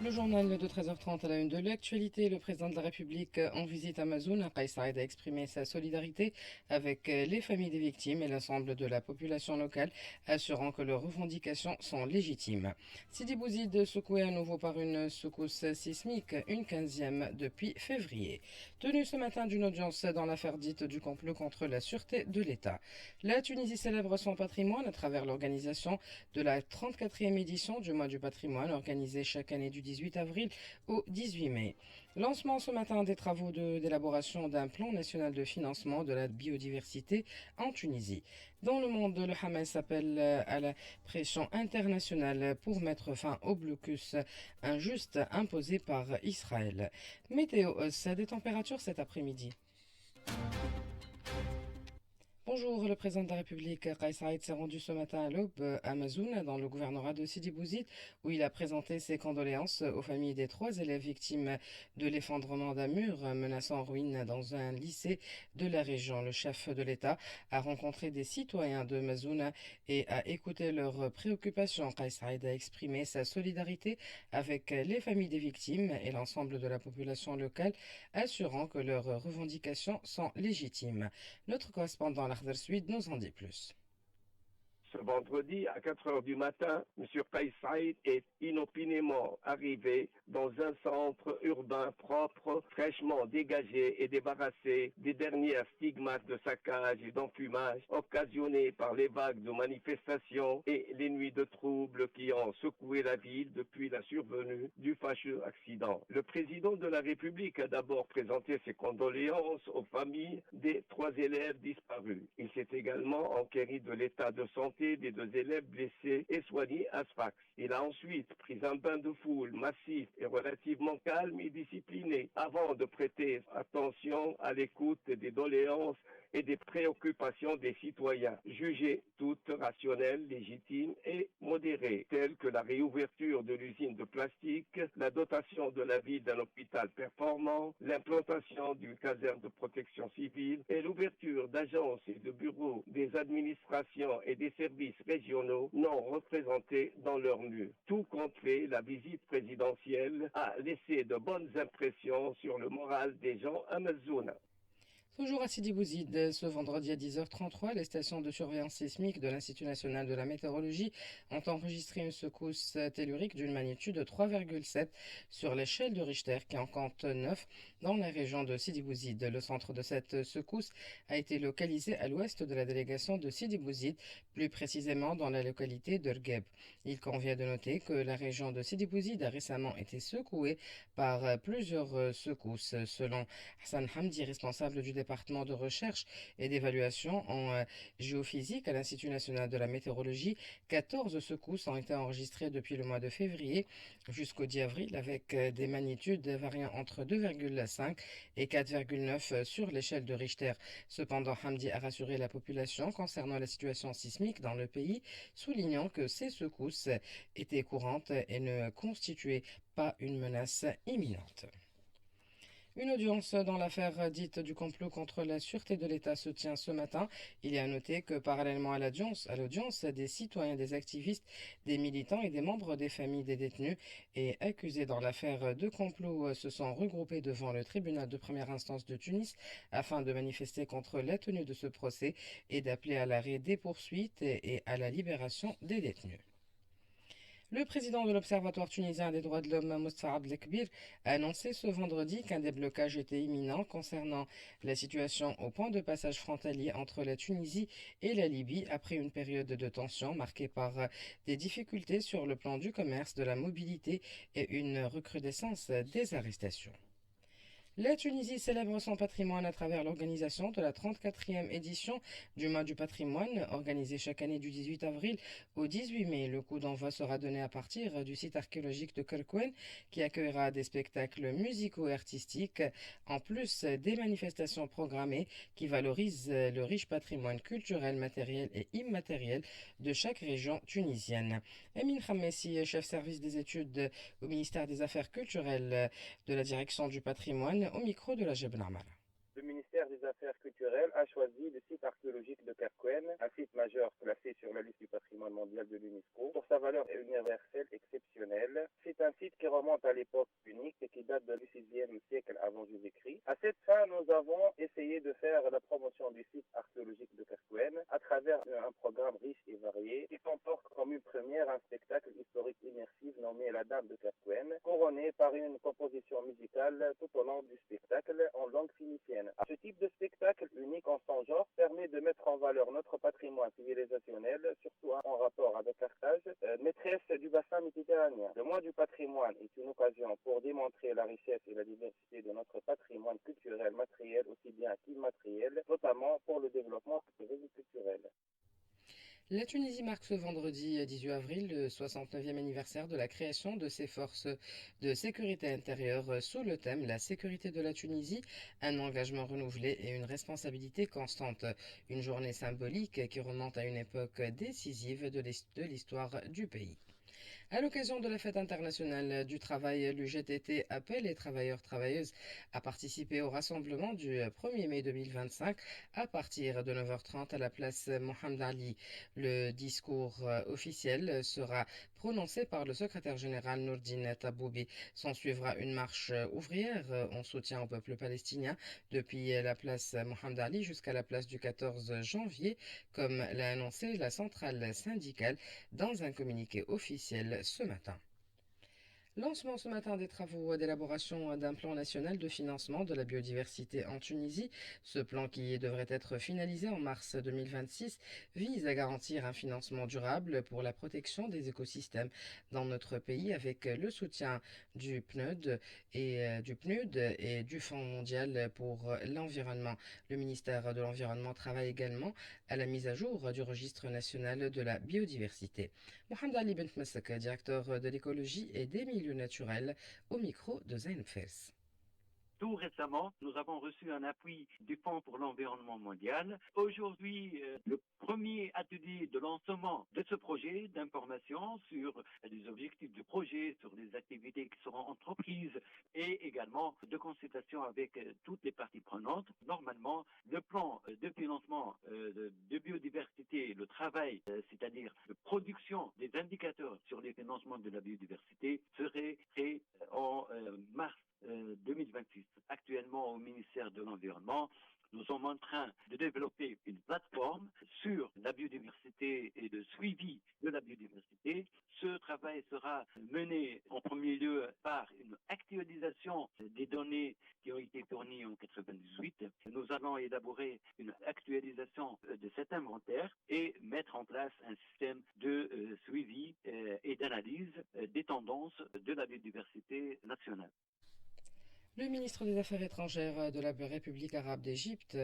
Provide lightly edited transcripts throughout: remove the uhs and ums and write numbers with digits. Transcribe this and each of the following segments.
Le journal de 13h30 à la une de l'actualité, le président de la République en visite à Mazoun, Kais Saïed a exprimé sa solidarité avec les familles des victimes et l'ensemble de la population locale, assurant que leurs revendications sont légitimes. Sidi Bouzid secoué à nouveau par une secousse sismique, une 15e depuis février. Tenue ce matin d'une audience dans l'affaire dite du complot contre la sûreté de l'État. La Tunisie célèbre son patrimoine à travers l'organisation de la 34e édition du mois du patrimoine organisée chaque année du 18 avril au 18 mai. Lancement ce matin des travaux d'élaboration d'un plan national de financement de la biodiversité en Tunisie. Dans le monde, le Hamas appelle à la pression internationale pour mettre fin au blocus injuste imposé par Israël. Météo, ça des températures cet après-midi. Bonjour, le président de la République, Kais Saïed, s'est rendu ce matin à l'aube à Mazoun, dans le gouvernorat de Sidi Bouzid, où il a présenté ses condoléances aux familles des 3 élèves victimes de l'effondrement d'un mur menaçant ruine dans un lycée de la région. Le chef de l'État a rencontré des citoyens de Mazoun et a écouté leurs préoccupations. Kais Saïed a exprimé sa solidarité avec les familles des victimes et l'ensemble de la population locale, assurant que leurs revendications sont légitimes. Notre correspondant Suite nous en dit plus. Ce vendredi, à 4 heures du matin, M. Kais Saïed est inopinément arrivé dans un centre urbain propre, fraîchement dégagé et débarrassé des dernières stigmates de saccage et d'enfumage occasionnés par les vagues de manifestations et les nuits de troubles qui ont secoué la ville depuis la survenue du fâcheux accident. Le président de la République a d'abord présenté ses condoléances aux familles des 3 élèves disparus. Il s'est également enquéri de l'état de santé des 2 élèves blessés et soignés à Sfax. Il a ensuite pris un bain de foule massif et relativement calme et discipliné avant de prêter attention à l'écoute des doléances et des préoccupations des citoyens, jugées toutes rationnelles, légitimes et modérées, telles que la réouverture de l'usine de plastique, la dotation de la ville d'un hôpital performant, l'implantation d'une caserne de protection civile et l'ouverture d'agences et de bureaux des administrations et des services régionaux non représentés dans leurs murs. Tout compte fait, la visite présidentielle a laissé de bonnes impressions sur le moral des gens à Mazouna. Toujours à Sidi Bouzid, ce vendredi à 10h33, les stations de surveillance sismique de l'Institut national de la météorologie ont enregistré une secousse tellurique d'une magnitude de 3,7 sur l'échelle de Richter qui en compte 9 dans la région de Sidi Bouzid. Le centre de cette secousse a été localisé à l'ouest de la délégation de Sidi Bouzid, plus précisément dans la localité d'Urgeb. Il convient de noter que la région de Sidi Bouzid a récemment été par plusieurs secousses, selon Hassan Hamdi, responsable du département de recherche et d'évaluation en géophysique à l'Institut national de la météorologie. 14 secousses ont été enregistrées depuis le mois de février jusqu'au 10 avril avec des magnitudes variant entre 2,5 et 4,9 sur l'échelle de Richter. Cependant, Hamdi a rassuré la population concernant la situation sismique dans le pays, soulignant que ces secousses étaient courantes et ne constituaient pas une menace imminente. Une audience dans l'affaire dite du complot contre la sûreté de l'État se tient ce matin. Il est à noter que parallèlement à l'audience, des citoyens, des activistes, des militants et des membres des familles des détenus et accusés dans l'affaire de complot se sont regroupés devant le tribunal de première instance de Tunis afin de manifester contre la tenue de ce procès et d'appeler à l'arrêt des poursuites et à la libération des détenus. Le président de l'Observatoire tunisien des droits de l'homme, Moussa Abdelkbir, a annoncé ce vendredi qu'un déblocage était imminent concernant la situation au point de passage frontalier entre la Tunisie et la Libye après une période de tension marquée par des difficultés sur le plan du commerce, de la mobilité et une recrudescence des arrestations. La Tunisie célèbre son patrimoine à travers l'organisation de la 34e édition du mois du patrimoine, organisée chaque année du 18 avril au 18 mai. Le coup d'envoi sera donné à partir du site archéologique de Kerkouen, qui accueillera des spectacles musicaux et artistiques, en plus des manifestations programmées qui valorisent le riche patrimoine culturel, matériel et immatériel de chaque région tunisienne. Emin Khamessi, chef service des études au ministère des Affaires culturelles de la direction du patrimoine, au micro de la Jeb Narmal. le ministère des Affaires culturelles a choisi le site archéologique de Kerkouenne, un site majeur classé sur la liste du patrimoine mondial de l'UNESCO, pour sa valeur universelle exceptionnelle. C'est un site qui remonte à l'époque unique et qui date du VIe siècle avant Jésus-Christ. À cette fin, nous avons essayé de faire la promotion du site archéologique de Kerkouenne à travers un programme riche et varié qui comporte comme une première un spectacle historique immersif nommé La Dame de Kerkouenne, couronné par une composition musicale tout au long du spectacle en langue phénicienne. Ce type de spectacle unique en son genre permet de mettre en valeur notre patrimoine civilisationnel, surtout en rapport avec Carthage, maîtresse du bassin méditerranéen. Le mois du patrimoine est une occasion pour démontrer la richesse et la diversité de notre patrimoine culturel, matériel, aussi bien qu'immatériel, notamment pour le développement culturel. La Tunisie marque ce vendredi 18 avril le 69e anniversaire de la création de ses forces de sécurité intérieure sous le thème La sécurité de la Tunisie, un engagement renouvelé et une responsabilité constante. Une journée symbolique qui remonte à une époque décisive de l'histoire du pays. À l'occasion de la fête internationale du travail, l'UGTT appelle les travailleurs-travailleuses à participer au rassemblement du 1er mai 2025 à partir de 9h30 à la place Mohamed Ali. Le discours officiel sera prononcé par le secrétaire général Nourdine Taboubi. S'en suivra une marche ouvrière en soutien au peuple palestinien depuis la place Mohamed Ali jusqu'à la place du 14 janvier, comme l'a annoncé la centrale syndicale dans un communiqué officiel ce matin. Lancement ce matin des travaux d'élaboration d'un plan national de financement de la biodiversité en Tunisie. Ce plan, qui devrait être finalisé en mars 2026, vise à garantir un financement durable pour la protection des écosystèmes dans notre pays avec le soutien du PNUD et du Fonds mondial pour l'environnement. Le ministère de l'Environnement travaille également à la mise à jour du registre national de la biodiversité. Mohamed Ali Bent Messek, directeur de l'écologie et des milieux naturels, au micro de Zainab Fers. Tout récemment, nous avons reçu un appui du Fonds pour l'environnement mondial. Aujourd'hui, le premier atelier de lancement de ce projet d'information sur les objectifs du projet, sur les activités qui seront entreprises et également de consultation avec toutes les parties prenantes. Normalement, le plan de financement de biodiversité, le travail, c'est-à-dire de production des indicateurs sur les financements de la biodiversité, serait prêt en mars 2026. Actuellement, au ministère de l'Environnement, nous sommes en train de développer une plateforme sur la biodiversité et le suivi de la biodiversité. Ce travail sera mené en premier lieu par une actualisation des données qui ont été fournies en 1998. Nous allons élaborer une actualisation de cet inventaire et mettre en place un système de suivi et d'analyse des tendances de la biodiversité nationale. Le ministre des Affaires étrangères de la République arabe d'Égypte,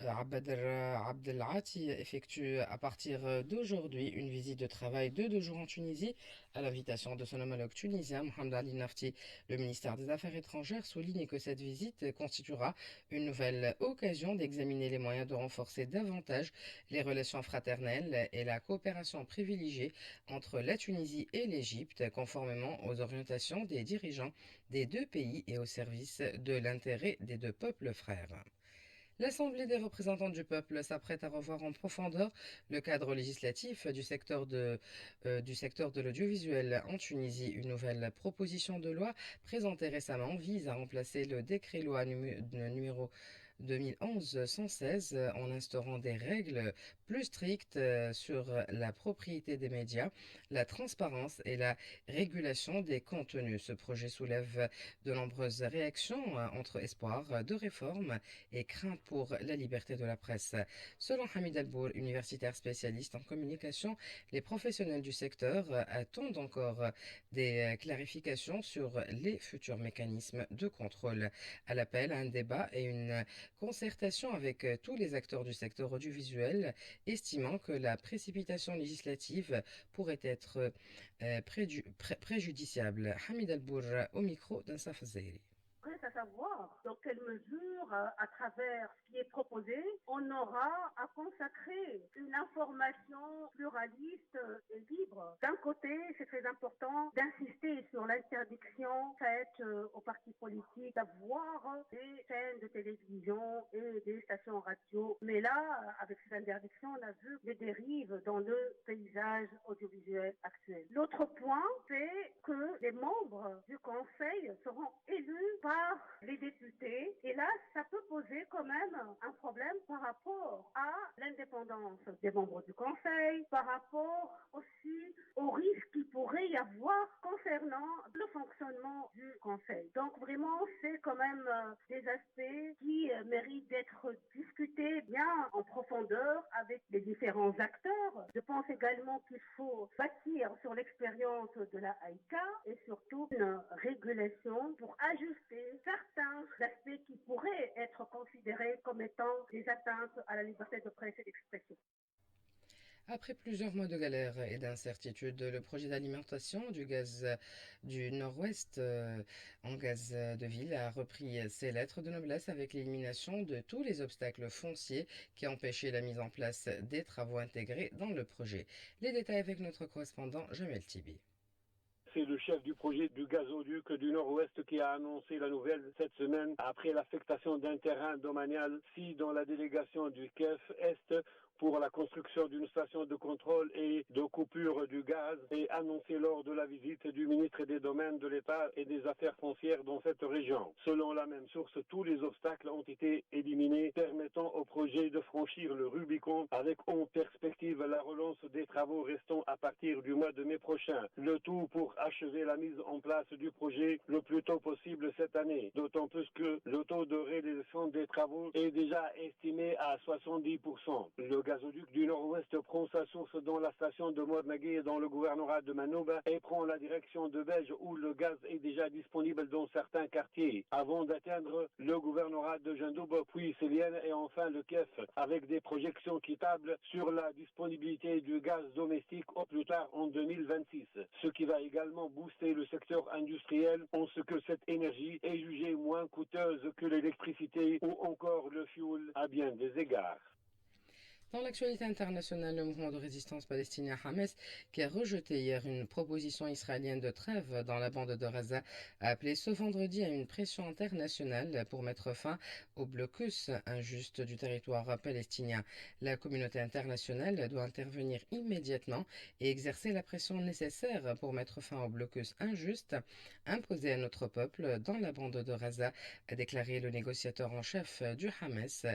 Abdel Abdelati, effectue à partir d'aujourd'hui une visite de travail de 2 jours en Tunisie à l'invitation de son homologue tunisien, Mohamed Ali Nafti. Le ministère des Affaires étrangères souligne que cette visite constituera une nouvelle occasion d'examiner les moyens de renforcer davantage les relations fraternelles et la coopération privilégiée entre la Tunisie et l'Égypte, conformément aux orientations des dirigeants des deux pays et au service de l'intérêt des deux peuples frères. L'Assemblée des représentants du peuple s'apprête à revoir en profondeur le cadre législatif du secteur de l'audiovisuel en Tunisie. Une nouvelle proposition de loi présentée récemment vise à remplacer le décret-loi numéro 2011-116 en instaurant des règles plus strictes sur la propriété des médias, la transparence et la régulation des contenus. Ce projet soulève de nombreuses réactions entre espoir de réforme et crainte pour la liberté de la presse. Selon Hamid Albour, universitaire spécialiste en communication, les professionnels du secteur attendent encore des clarifications sur les futurs mécanismes de contrôle. À l'appel à un débat et une concertation avec tous les acteurs du secteur audiovisuel, estimant que la précipitation législative pourrait être préjudiciable. Hamid Albour au micro d'Ansaf Zairi. à savoir dans quelle mesure, à travers ce qui est proposé, on aura à consacrer une information pluraliste et libre. D'un côté, c'est très important d'insister sur l'interdiction faite aux partis politiques d'avoir des chaînes de télévision et des stations radio. Mais là, avec cette interdiction, on a vu des dérives dans le paysage audiovisuel actuel. L'autre point, c'est que les membres du Conseil seront élus par les députés. Et là, ça peut poser quand même un problème par rapport à l'indépendance des membres du Conseil, par rapport aussi aux risques qu'il pourrait y avoir concernant le fonctionnement du Conseil. Donc vraiment, c'est quand même des aspects qui méritent d'être discutés bien en profondeur avec les différents acteurs. Je pense également qu'il faut bâtir sur l'expérience de la AICA et surtout une régulation pour ajuster certains aspects qui pourraient être considérés comme étant des atteintes à la liberté de presse et d'expression. Après plusieurs mois de galère et d'incertitude, le projet d'alimentation du gaz du Nord-Ouest en gaz de ville a repris ses lettres de noblesse avec l'élimination de tous les obstacles fonciers qui empêchaient la mise en place des travaux intégrés dans le projet. Les détails avec notre correspondant Jamel Tibi. C'est le chef du projet du gazoduc du Nord-Ouest qui a annoncé la nouvelle cette semaine après l'affectation d'un terrain domanial dans la délégation du KEF Est pour la construction d'une station de contrôle et de coupure du gaz et annoncé lors de la visite du ministre des Domaines de l'État et des Affaires foncières dans cette région. Selon la même source, tous les obstacles ont été éliminés, permettant au projet de franchir le Rubicon avec en perspective la relance des travaux restants à partir du mois de mai prochain. Le tout pour achever la mise en place du projet le plus tôt possible cette année, d'autant plus que le taux de réalisation des travaux est déjà estimé à 70%. Le gazoduc du Nord-Ouest prend sa source dans la station de Mornagui dans le gouvernorat de Manouba et prend la direction de Belge où le gaz est déjà disponible dans certains quartiers, avant d'atteindre le gouvernorat de Gendoub, puis Célienne et enfin le KEF, avec des projections quittables sur la disponibilité du gaz domestique au plus tard en 2026, ce qui va également booster le secteur industriel en ce que cette énergie est jugée moins coûteuse que l'électricité ou encore le fioul à bien des égards. Dans l'actualité internationale, le mouvement de résistance palestinien Hamas, qui a rejeté hier une proposition israélienne de trêve dans la bande de Gaza, a appelé ce vendredi à une pression internationale pour mettre fin au blocus injuste du territoire palestinien. La communauté internationale doit intervenir immédiatement et exercer la pression nécessaire pour mettre fin au blocus injuste imposé à notre peuple dans la bande de Gaza, a déclaré le négociateur en chef du Hamas,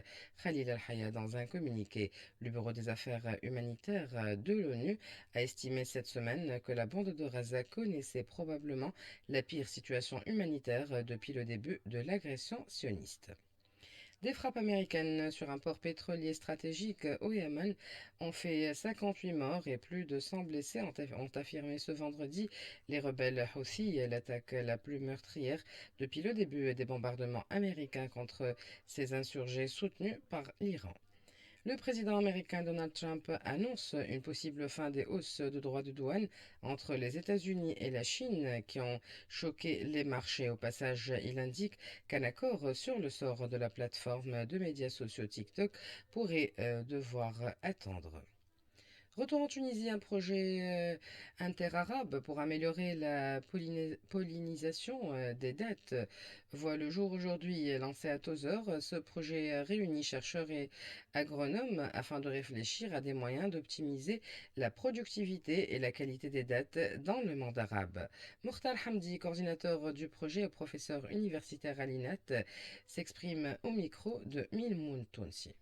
Khalil al-Haya, dans un communiqué. Le Bureau des affaires humanitaires de l'ONU a estimé cette semaine que la bande de Gaza connaissait probablement la pire situation humanitaire depuis le début de l'agression sioniste. Des frappes américaines sur un port pétrolier stratégique au Yémen ont fait 58 morts et plus de 100 blessés, ont affirmé ce vendredi les rebelles Houthis, l'attaque la plus meurtrière depuis le début des bombardements américains contre ces insurgés soutenus par l'Iran. Le président américain Donald Trump annonce une possible fin des hausses de droits de douane entre les États-Unis et la Chine qui ont choqué les marchés. Au passage, il indique qu'un accord sur le sort de la plateforme de médias sociaux TikTok pourrait devoir attendre. Retour en Tunisie, un projet interarabe pour améliorer la pollinisation des dattes voit le jour aujourd'hui. Lancé à Tozeur, ce projet réunit chercheurs et agronomes afin de réfléchir à des moyens d'optimiser la productivité et la qualité des dattes dans le monde arabe. Mokhtar Hamdi, coordinateur du projet et professeur universitaire à l'INAT, s'exprime au micro de Milmoun Tounsi.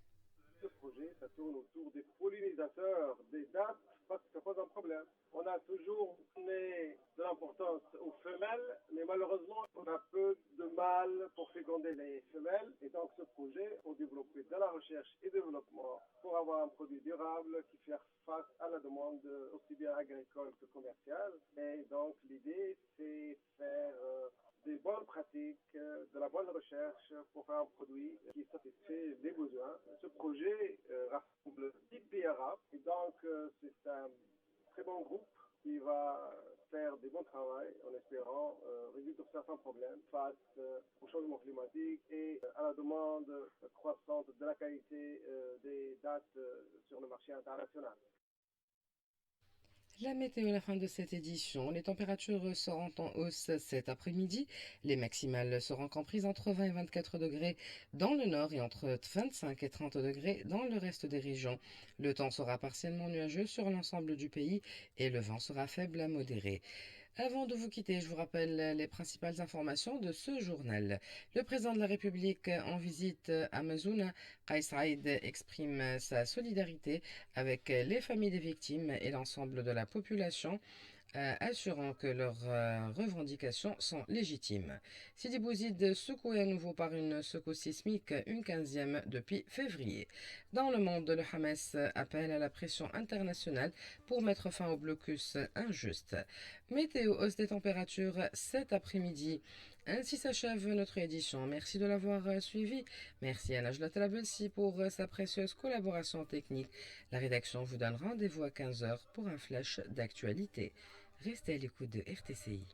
Ce projet, ça tourne autour des pollinisateurs, des dattes, parce que ça pose un problème. On a toujours donné de l'importance aux femelles, mais malheureusement, on a peu de mâles pour féconder les femelles. Et donc, ce projet, pour développer de la recherche et développement, pour avoir un produit durable qui fait face à la demande aussi bien agricole que commerciale. Et donc, l'idée, c'est faire des bonnes pratiques, de la bonne recherche pour faire un produit qui satisfait les besoins. Ce projet rassemble 10 pays arabes et donc c'est un très bon groupe qui va faire du bon travail en espérant résoudre certains problèmes face au changement climatique et à la demande croissante de la qualité des dates sur le marché international. La météo à la fin de cette édition. Les températures seront en hausse cet après-midi. Les maximales seront comprises entre 20 et 24 degrés dans le nord et entre 25 et 30 degrés dans le reste des régions. Le temps sera partiellement nuageux sur l'ensemble du pays et le vent sera faible à modéré. Avant de vous quitter, je vous rappelle les principales informations de ce journal. Le président de la République en visite à Mazouna, Kais Saïd, exprime sa solidarité avec les familles des victimes et l'ensemble de la population, assurant que leurs revendications sont légitimes. Sidi Bouzid secoué à nouveau par une secousse sismique, une 15e depuis février. Dans le monde, le Hamas appelle à la pression internationale pour mettre fin au blocus injuste. Météo, hausse des températures cet après-midi. Ainsi s'achève notre édition. Merci de l'avoir suivi. Merci à Najla Talabelsi pour sa précieuse collaboration technique. La rédaction vous donne rendez-vous à 15h pour un flash d'actualité. Restez à l'écoute de RTCI.